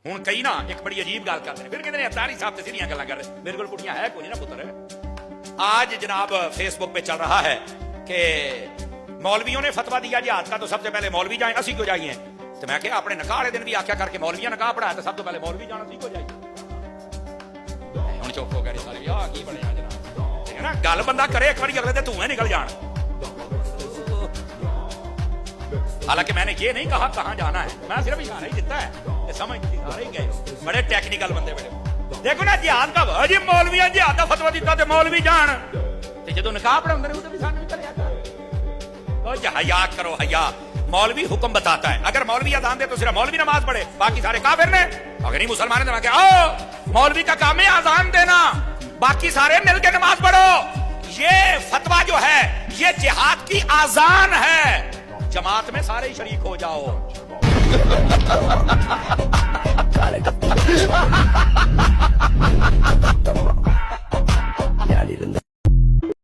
ہوں کئی نا ایک بڑی عجیب گل کرتے ہیں، پھر کہتے ہیں اطہاری صاحب سے سیدھیاں گلاں کر رہے، میرے کو کٹیاں ہے کوئی نا پتر۔ آج جناب فیس بک پہ چل رہا ہے کہ مولویوں نے فتوا دیا جہاد کا تو سب سے پہلے مولوی جائیں، اسی کیوں جائیے؟ تو میں کہ اپنے نکاح والے دن بھی آخیا کر کے مولویاں نکاح پڑھایا تو سب تو پہلے مولوی جانا سی کو جائیے۔ ہوں چپ ہو گئے سارے، آ کی بنیا جناب، ٹھیک ہے نا، گل بندہ کرے ایک بار اگلے دن دھوئیں نکل جان۔ حالانکہ میں نے یہ نہیں کہا کہاں جانا ہے، میں صرف اشارہ ہی دیتا ہے، یہ سمجھ سارے ہی گئے، بڑے ٹیکنیکل بندے بڑے۔ دیکھو نا جہاد کا جی مولویاں جہاد کا فتوا دیتا تے مولوی جان، تے جدوں نکاح پڑھاؤندے نے بھی سانوں کریا کر۔ حیا کرو حیا، مولوی حکم بتاتا ہے، اگر مولوی اذان دے تو صرف مولوی نماز پڑھے، باقی سارے کافر نے۔ اگر نہیں مسلمان نے کہ آؤ مولوی کا کام ہے اذان دینا، باقی سارے مل کے نماز پڑھو۔ یہ فتوا جو ہے یہ جہاد کی اذان ہے، جماعت میں سارے ہی شریک ہو جاؤ۔